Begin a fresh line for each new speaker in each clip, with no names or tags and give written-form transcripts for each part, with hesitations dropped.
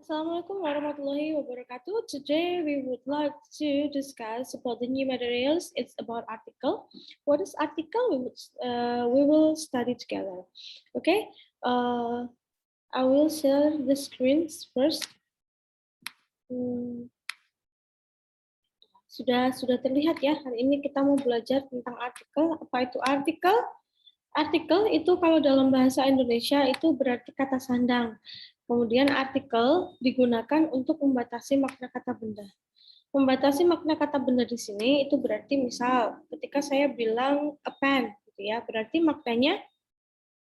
Assalamualaikum warahmatullahi wabarakatuh. Today we would like to discuss about the new materials. It's about article. What is article? We will study together. Okay. I will share the screens first. Sudah terlihat ya. Hari ini kita mau belajar tentang artikel. Apa itu artikel? Artikel itu kalau dalam bahasa Indonesia itu berarti kata sandang. Kemudian artikel digunakan untuk membatasi makna kata benda. Membatasi makna kata benda di sini itu berarti misal ketika saya bilang a pen, gitu ya, berarti maknanya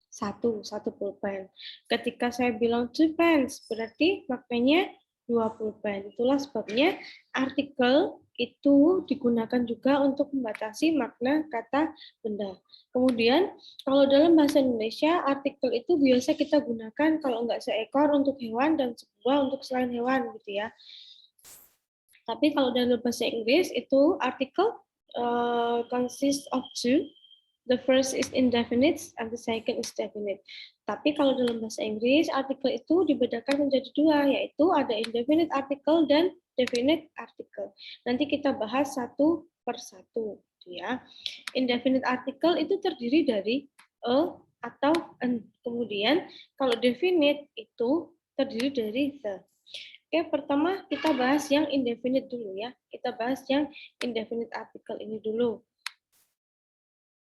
satu pulpen. Ketika saya bilang two pens, berarti maknanya 2 pulpen. Itulah sebabnya artikel itu digunakan juga untuk membatasi makna kata benda. Kemudian, kalau dalam bahasa Indonesia, artikel itu biasa kita gunakan kalau nggak seekor untuk hewan dan sebuah untuk selain hewan, gitu ya. Tapi kalau dalam bahasa Inggris itu artikel consists of two. The first is indefinite and the second is definite. Tapi kalau dalam bahasa Inggris, artikel itu dibedakan menjadi dua, yaitu ada indefinite article dan definite article. Nanti kita bahas satu per satu, ya. Indefinite article itu terdiri dari a atau an. Kemudian kalau definite itu terdiri dari the. Oke, pertama kita bahas yang indefinite dulu ya. Kita bahas yang indefinite article ini dulu.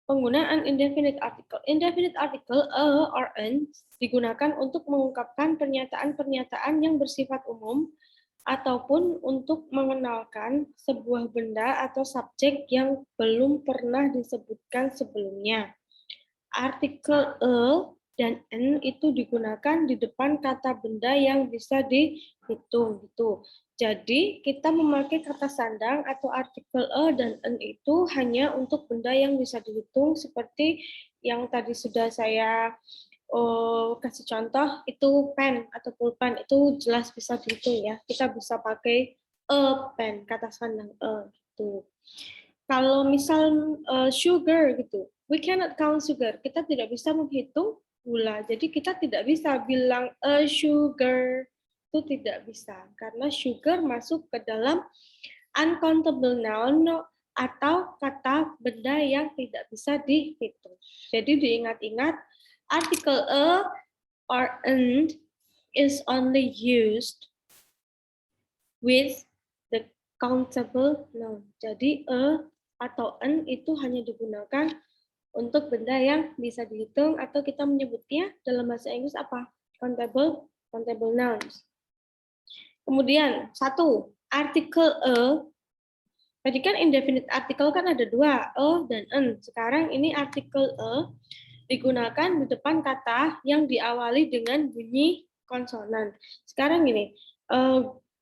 Penggunaan indefinite article. Indefinite article a or an digunakan untuk mengungkapkan pernyataan-pernyataan yang bersifat umum ataupun untuk mengenalkan sebuah benda atau subjek yang belum pernah disebutkan sebelumnya. Artikel a dan n itu digunakan di depan kata benda yang bisa dihitung gitu. Jadi, kita memakai kata sandang atau artikel a dan n itu hanya untuk benda yang bisa dihitung seperti yang tadi sudah saya kasih contoh, itu pen atau pulpen, itu jelas bisa dihitung ya. Kita bisa pakai a pen, kata sandang a gitu. Kalau misal sugar gitu, we cannot count sugar. Kita tidak bisa menghitung gula. Jadi kita tidak bisa bilang a sugar. Itu tidak bisa karena sugar masuk ke dalam uncountable noun atau kata benda yang tidak bisa dihitung. Jadi diingat-ingat, article a or an is only used with the countable noun. Jadi a atau an itu hanya digunakan untuk benda yang bisa dihitung atau kita menyebutnya dalam bahasa Inggris apa? Countable nouns. Kemudian, satu, artikel a. Tadi kan indefinite article kan ada dua, a dan an. Sekarang ini artikel a digunakan di depan kata yang diawali dengan bunyi konsonan. Sekarang gini,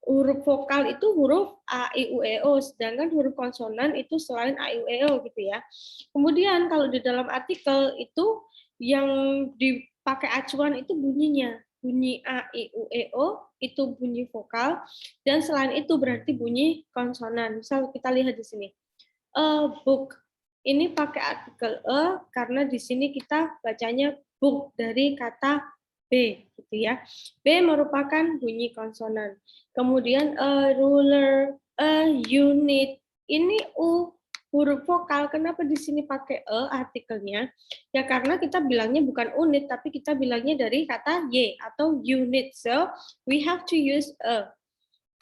huruf vokal itu huruf a, i, u, e, o, sedangkan huruf konsonan itu selain a, i, u, e, o gitu ya. Kemudian kalau di dalam artikel itu yang dipakai acuan itu bunyinya. Bunyi a, i, u, e, o itu bunyi vokal, dan selain itu berarti bunyi konsonan. Misal kita lihat di sini, a book, ini pakai artikel a karena di sini kita bacanya book dari kata b, gitu ya. B merupakan bunyi konsonan. Kemudian a ruler, a unit, ini u huruf vokal. Kenapa di sini pakai artikelnya? Ya karena kita bilangnya bukan unit, tapi kita bilangnya dari kata y atau unit. So we have to use a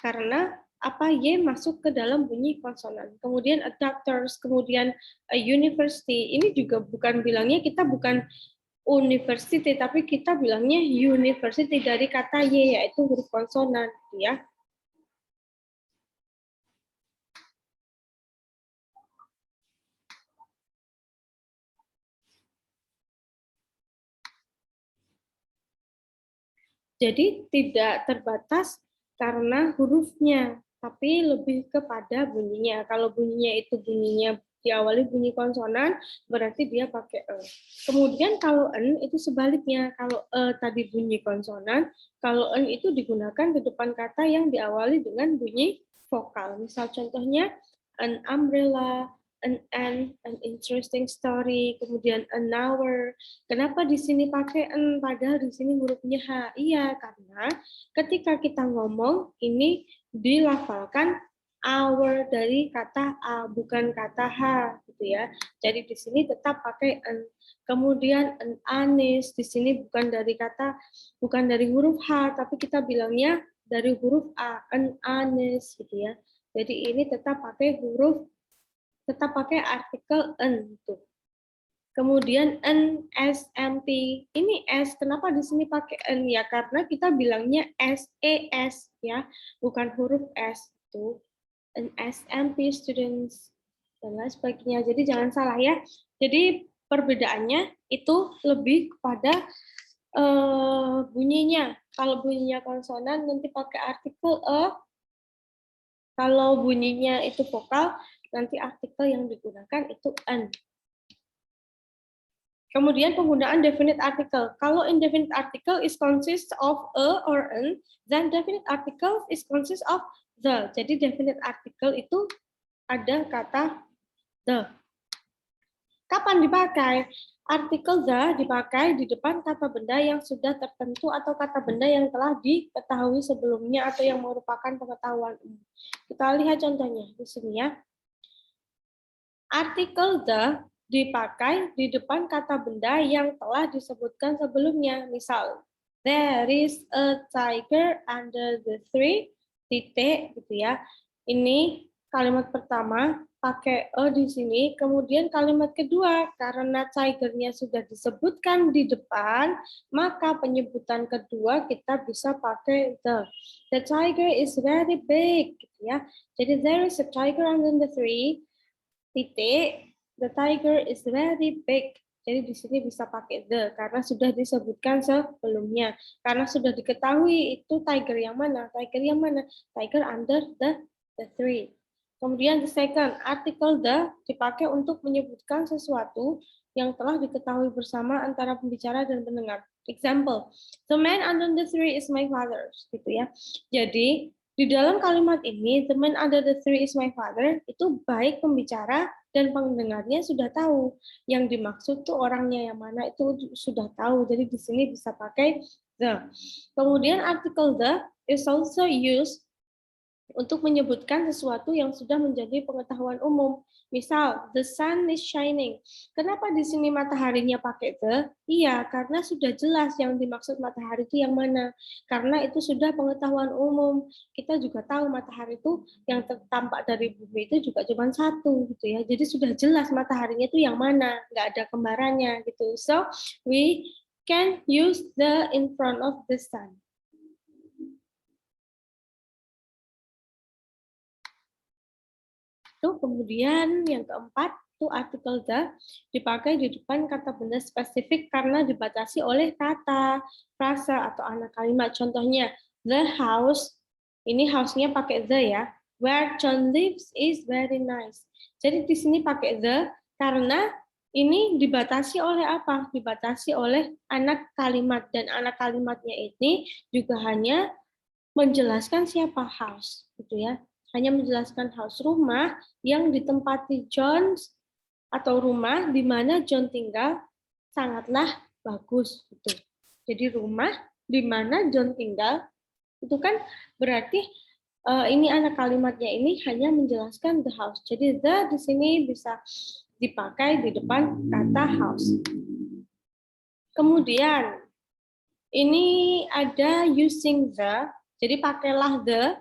karena apa y masuk ke dalam bunyi konsonan. Kemudian a doctors, kemudian a university. Ini juga bukan bilangnya kita bukan university, tapi kita bilangnya university dari kata y yaitu huruf konsonan, ya. Jadi tidak terbatas karena hurufnya, tapi lebih kepada bunyinya. Kalau bunyinya itu bunyinya diawali bunyi konsonan, berarti dia pakai e. Kemudian kalau en itu sebaliknya. Kalau e tadi bunyi konsonan, kalau en itu digunakan di depan kata yang diawali dengan bunyi vokal. Misal contohnya an umbrella, an interesting story, kemudian an hour. Kenapa di sini pakai an, padahal di sini hurufnya H? Iya, karena ketika kita ngomong, ini dilafalkan hour dari kata A, bukan kata H, gitu ya. Jadi di sini tetap pakai an. Kemudian an anis, di sini bukan dari huruf H, tapi kita bilangnya dari huruf A, an anis, gitu ya. Jadi ini tetap pakai artikel an tuh. Kemudian an SMP. Ini S, kenapa di sini pakai an ya? Karena kita bilangnya SES ya, bukan huruf S tuh. An SMP students dan lain sebagainya. Jadi jangan salah ya. Jadi perbedaannya itu lebih kepada bunyinya. Kalau bunyinya konsonan nanti pakai artikel e. Kalau bunyinya itu vokal, nanti artikel yang digunakan itu an. Kemudian penggunaan definite article. Kalau indefinite article is consists of a or an, then definite article is consists of the. Jadi definite article itu ada kata the. Kapan dipakai? Artikel the dipakai di depan kata benda yang sudah tertentu atau kata benda yang telah diketahui sebelumnya atau yang merupakan pengetahuan umum. Kita lihat contohnya di sini ya. Artikel the dipakai di depan kata benda yang telah disebutkan sebelumnya. Misal, there is a tiger under the tree, titik, gitu ya. Ini kalimat pertama, pakai a di sini. Kemudian kalimat kedua, karena tigernya sudah disebutkan di depan, maka penyebutan kedua kita bisa pakai the. The tiger is very big, gitu ya. Jadi, there is a tiger under the tree, titik, the tiger is very big. Jadi di sini bisa pakai the karena sudah disebutkan sebelumnya. Karena sudah diketahui itu tiger yang mana, tiger under the tree. Kemudian the second, article the dipakai untuk menyebutkan sesuatu yang telah diketahui bersama antara pembicara dan pendengar. Example, the man under the tree is my father, gitu ya. Jadi di dalam kalimat ini, the man under the tree is my father, itu baik pembicara dan pendengarnya sudah tahu. Yang dimaksud tuh orangnya yang mana itu sudah tahu. Jadi di sini bisa pakai the. Kemudian artikel the is also used untuk menyebutkan sesuatu yang sudah menjadi pengetahuan umum. Misal, the sun is shining. Kenapa di sini mataharinya pakai the? Iya, karena sudah jelas yang dimaksud matahari itu yang mana. Karena itu sudah pengetahuan umum. Kita juga tahu matahari itu yang tampak dari bumi itu juga cuma satu, gitu ya. Jadi sudah jelas mataharinya itu yang mana, nggak ada kembarannya, gitu. So, we can use the in front of the sun. Kemudian yang keempat, artikel the dipakai di depan kata benda spesifik karena dibatasi oleh kata, frasa, atau anak kalimat. Contohnya, the house, ini house-nya pakai the ya, where John lives is very nice. Jadi di sini pakai the karena ini dibatasi oleh apa? Dibatasi oleh anak kalimat, dan anak kalimatnya ini juga hanya menjelaskan siapa house, gitu ya. Hanya menjelaskan house, rumah yang ditempati John atau rumah di mana John tinggal sangatlah bagus gitu. Jadi rumah di mana John tinggal itu kan berarti ini anak kalimatnya ini hanya menjelaskan the house. Jadi the di sini bisa dipakai di depan kata house. Kemudian ini ada using the. Jadi pakailah the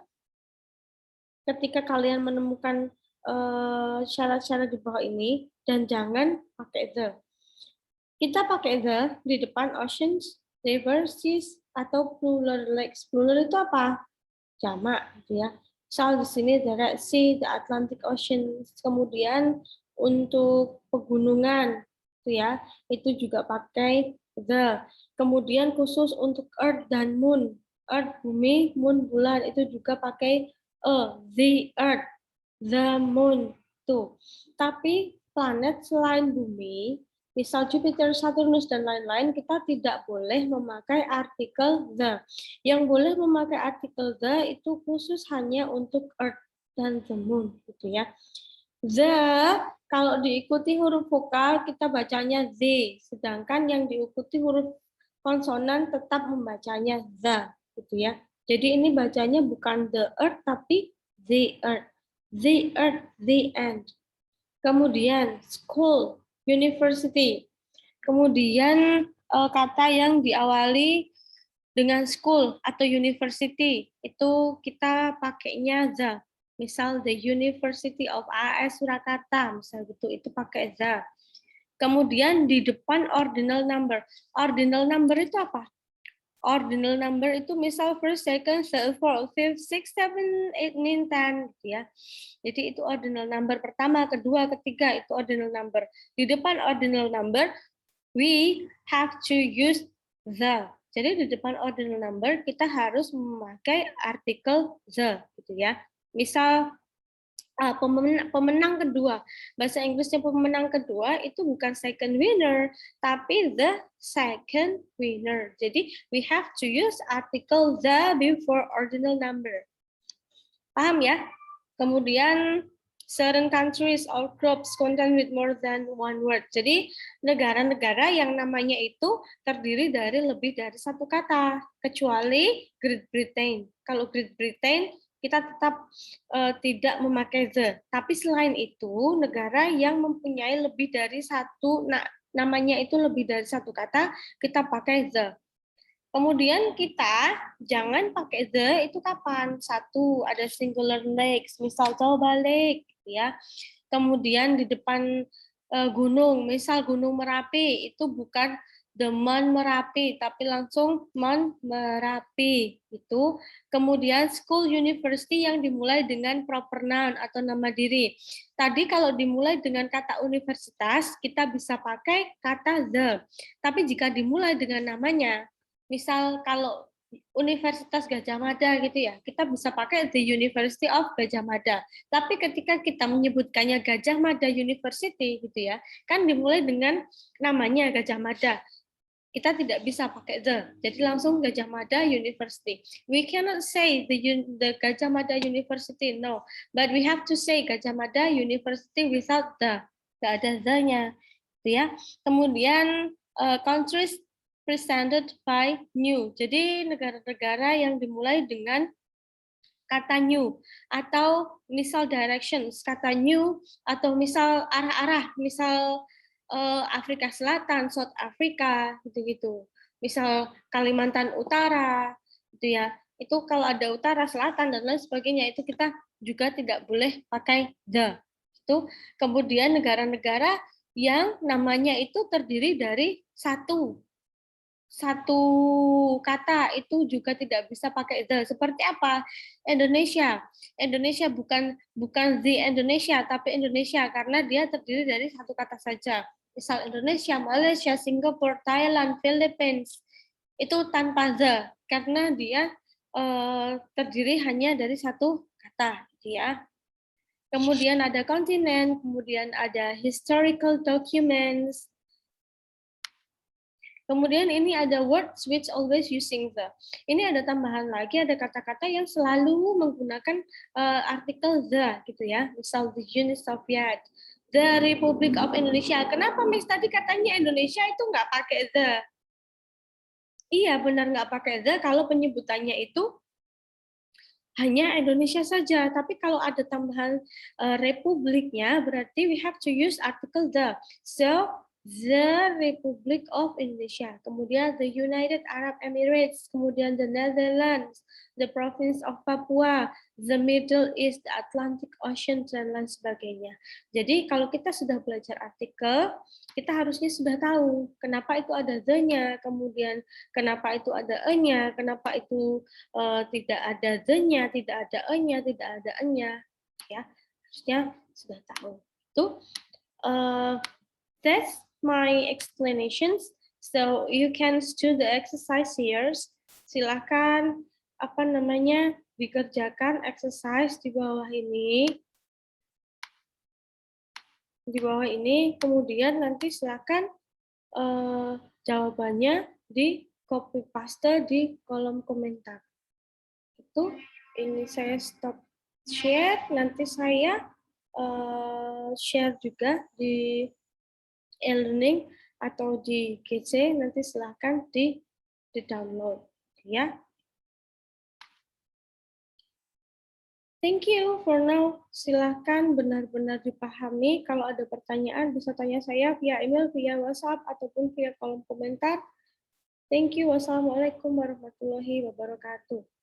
ketika kalian menemukan syarat-syarat di bawah ini, dan jangan pakai the. Kita pakai the di depan oceans, rivers, seas, atau plural lakes. Plural itu apa? Jamak, gitu ya. Misal di sini the Red Sea, the Atlantic Ocean. Kemudian untuk pegunungan, gitu ya, itu juga pakai the. Kemudian khusus untuk Earth dan Moon, Earth bumi, Moon bulan, itu juga pakai the Earth, the Moon, tuh. Tapi planet selain bumi, misal Jupiter, Saturnus, dan lain-lain, kita tidak boleh memakai artikel the. Yang boleh memakai artikel the itu khusus hanya untuk Earth dan the Moon, gitu ya. The, kalau diikuti huruf vokal, kita bacanya Z. Sedangkan yang diikuti huruf konsonan tetap membacanya the. Gitu ya. Jadi ini bacanya bukan the earth, tapi the earth. The earth, the end. Kemudian school, university. Kemudian kata yang diawali dengan school atau university, itu kita pakainya the. Misal the University of AS Surakarta, misal gitu, itu pakai the. Kemudian di depan ordinal number. Ordinal number itu apa? Ordinal number itu misal first, second, third, fourth, fifth, sixth, seven, eight, nine, ten, gitu ya. Jadi itu ordinal number pertama, kedua, ketiga, itu ordinal number. Di depan ordinal number, we have to use the. Jadi di depan ordinal number kita harus memakai artikel the, gitu ya. Misal pemenang kedua, bahasa Inggrisnya pemenang kedua itu bukan second winner, tapi the second winner. Jadi we have to use article the before ordinal number. Paham ya? Kemudian certain countries or groups contain with more than one word. Jadi negara-negara yang namanya itu terdiri dari lebih dari satu kata, kecuali Great Britain. Kalau Great Britain kita tetap tidak memakai the. Tapi selain itu negara yang mempunyai lebih dari satu, namanya itu lebih dari satu kata, kita pakai the. Kemudian kita jangan pakai the itu kapan? Satu, ada singular lakes, misal Toba Lake, ya. Kemudian di depan gunung, misal Gunung Merapi, itu bukan the Mount Merapi, tapi langsung Mount Merapi. Itu. Kemudian school university yang dimulai dengan proper noun atau nama diri. Tadi kalau dimulai dengan kata universitas, kita bisa pakai kata the. Tapi jika dimulai dengan namanya, misal kalau Universitas Gajah Mada gitu ya, kita bisa pakai the University of Gajah Mada. Tapi ketika kita menyebutkannya Gajah Mada University gitu ya, kan dimulai dengan namanya Gajah Mada. Kita tidak bisa pakai the, jadi langsung Gajah Mada University. We cannot say the Gajah Mada University, no, but we have to say Gajah Mada University without the, tidak ada the-nya, gitu ya. Kemudian countries presented by new. Jadi negara-negara yang dimulai dengan kata new, atau misal directions, kata new, atau misal arah-arah, misal Afrika Selatan, South Africa, gitu-gitu. Misal Kalimantan Utara, gitu ya. Itu kalau ada utara, selatan, dan lain sebagainya, itu kita juga tidak boleh pakai the. Itu. Kemudian negara-negara yang namanya itu terdiri dari satu kata, itu juga tidak bisa pakai the. Seperti apa? Indonesia. Indonesia bukan the Indonesia, tapi Indonesia karena dia terdiri dari satu kata saja. Misal Indonesia, Malaysia, Singapura, Thailand, Philippines. Itu tanpa the karena dia terdiri hanya dari satu kata, gitu ya. Kemudian ada kontinen, kemudian ada historical documents. Kemudian ini ada words which always using the. Ini ada tambahan lagi, ada kata-kata yang selalu menggunakan artikel the, gitu ya. Misal the Uni Soviet, the Republic of Indonesia. Kenapa Miss tadi katanya Indonesia itu nggak pakai the? Iya, benar nggak pakai the kalau penyebutannya itu hanya Indonesia saja. Tapi kalau ada tambahan republiknya, berarti we have to use article the. So, the Republic of Indonesia, kemudian the United Arab Emirates, kemudian the Netherlands, the Province of Papua, the Middle East, the Atlantic Ocean, dan lain sebagainya. Jadi kalau kita sudah belajar artikel, kita harusnya sudah tahu kenapa itu ada the-nya, kemudian kenapa itu ada e-nya, kenapa itu tidak ada the-nya, tidak ada e-nya, tidak ada e-nya, ya harusnya sudah tahu. Itu that's my explanations. So you can do the exercise here. Silakan dikerjakan exercise di bawah ini. Di bawah ini, kemudian nanti silakan jawabannya di copy paste di kolom komentar. Itu ini saya stop share, nanti saya share juga di e-learning atau di GC, nanti silahkan di-download ya. Thank you for now. Silahkan benar-benar dipahami. Kalau ada pertanyaan bisa tanya saya via email, via WhatsApp, ataupun via kolom komentar. Thank you. Wassalamualaikum warahmatullahi wabarakatuh.